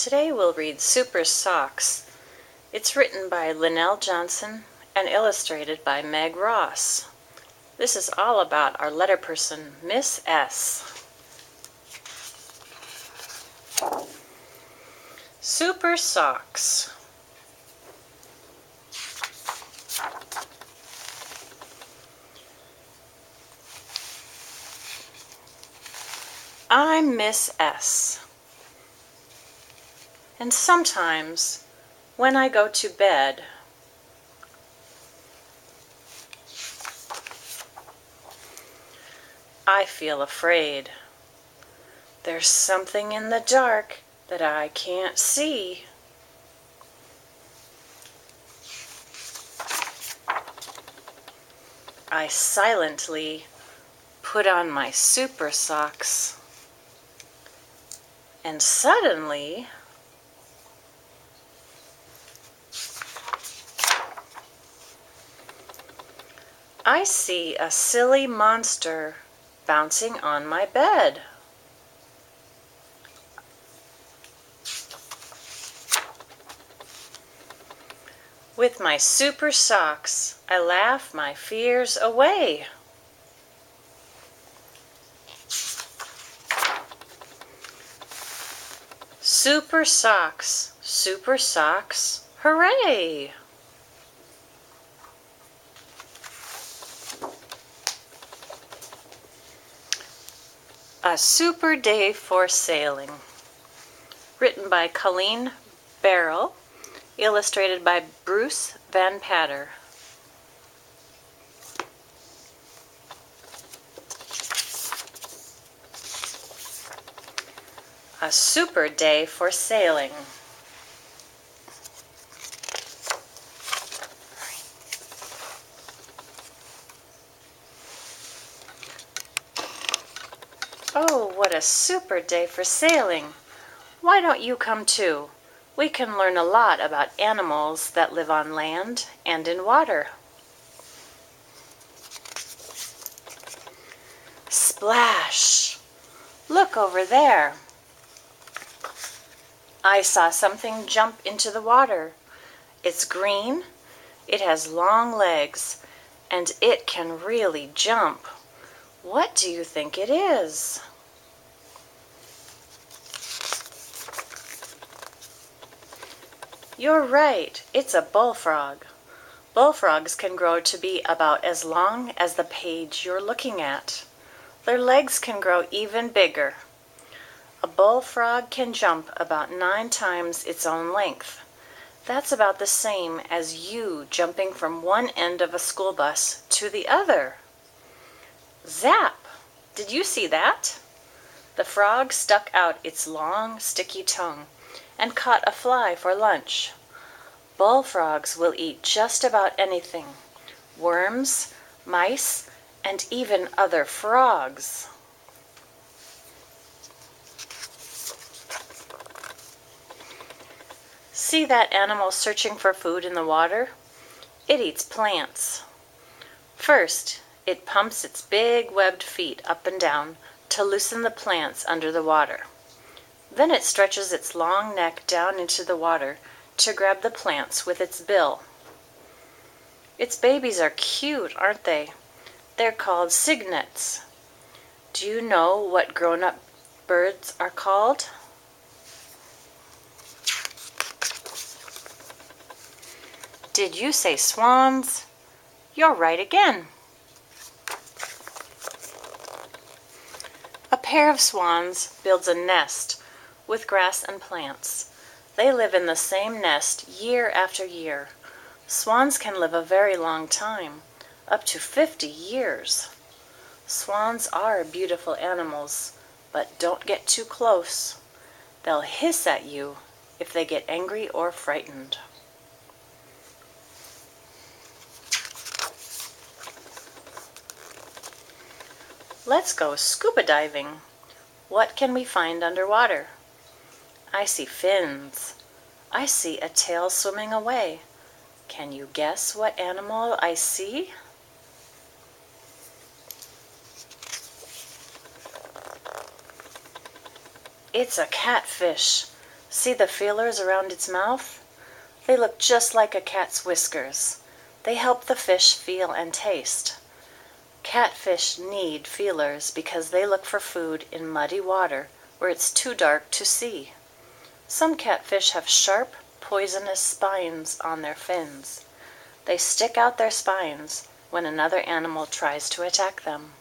Today we'll read Super Socks. It's written by Linnell Johnson and illustrated by Meg Ross. This is all about our letter person, Miss S. Super Socks. I'm Miss S. And sometimes, when I go to bed, I feel afraid. There's something in the dark that I can't see. I silently put on my super socks, and suddenly I see a silly monster bouncing on my bed. With my super socks, I laugh my fears away. Super socks, hooray! A Super Day for Sailing. Written by Colleen Barrell, illustrated by Bruce Van Patter. A Super Day for Sailing. Oh, what a super day for sailing! Why don't you come too? We can learn a lot about animals that live on land and in water. Splash! Look over there. I saw something jump into the water. It's green, it has long legs, and it can really jump. What do you think it is? You're right, it's a bullfrog. Bullfrogs can grow to be about as long as the page you're looking at. Their legs can grow even bigger. A bullfrog can jump about 9 times its own length. That's about the same as you jumping from one end of a school bus to the other. Zap! Did you see that? The frog stuck out its long, sticky tongue and caught a fly for lunch. Bullfrogs will eat just about anything: worms, mice, and even other frogs. See that animal searching for food in the water? It eats plants. First, it pumps its big webbed feet up and down to loosen the plants under the water. Then it stretches its long neck down into the water to grab the plants with its bill. Its babies are cute, aren't they? They're called cygnets. Do you know what grown-up birds are called? Did you say swans? You're right again. A pair of swans builds a nest with grass and plants. They live in the same nest year after year. Swans can live a very long time, up to 50 years. Swans are beautiful animals, but don't get too close. They'll hiss at you if they get angry or frightened. Let's go scuba diving. What can we find underwater? I see fins. I see a tail swimming away. Can you guess what animal I see? It's a catfish. See the feelers around its mouth? They look just like a cat's whiskers. They help the fish feel and taste. Catfish need feelers because they look for food in muddy water where it's too dark to see. Some catfish have sharp, poisonous spines on their fins. They stick out their spines when another animal tries to attack them.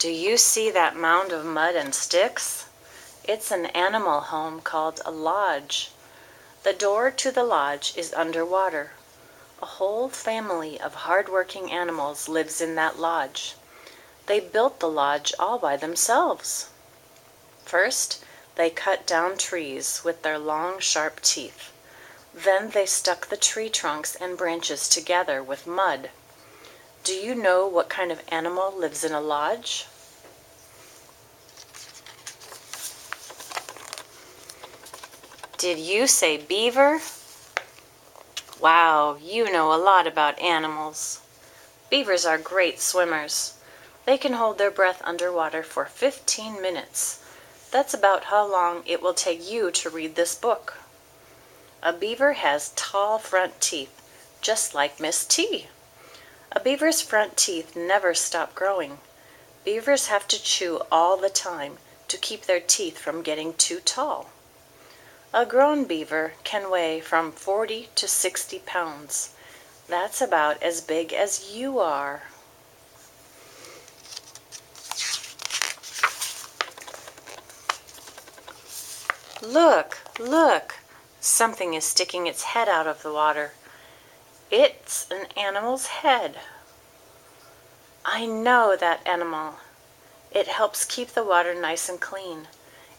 Do you see that mound of mud and sticks? It's an animal home called a lodge. The door to the lodge is underwater. A whole family of hard-working animals lives in that lodge. They built the lodge all by themselves. First, they cut down trees with their long, sharp teeth. Then they stuck the tree trunks and branches together with mud. Do you know what kind of animal lives in a lodge? Did you say beaver? Wow, you know a lot about animals. Beavers are great swimmers. They can hold their breath underwater for 15 minutes. That's about how long it will take you to read this book. A beaver has tall front teeth, just like Miss T. A beaver's front teeth never stop growing. Beavers have to chew all the time to keep their teeth from getting too tall. A grown beaver can weigh from 40 to 60 pounds. That's about as big as you are. Look, look! Something is sticking its head out of the water. It's an animal's head. I know that animal. It helps keep the water nice and clean.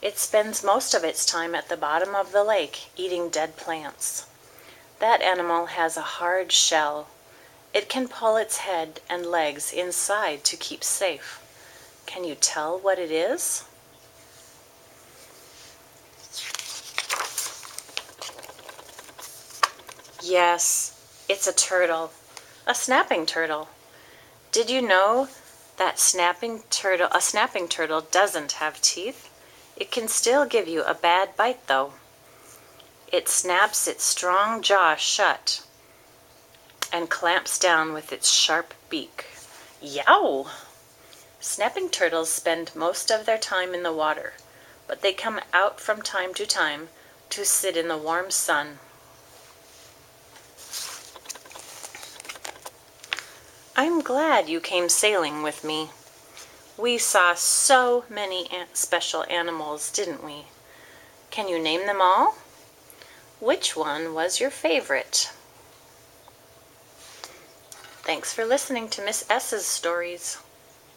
It spends most of its time at the bottom of the lake eating dead plants. That animal has a hard shell. It can pull its head and legs inside to keep safe. Can you tell what it is? Yes, it's a turtle, a snapping turtle. Did you know that a snapping turtle doesn't have teeth? It can still give you a bad bite, though. It snaps its strong jaw shut and clamps down with its sharp beak. Yow! Snapping turtles spend most of their time in the water, but they come out from time to sit in the warm sun. I'm glad you came sailing with me. We saw so many special animals, didn't we? Can you name them all? Which one was your favorite? Thanks for listening to Miss S's stories.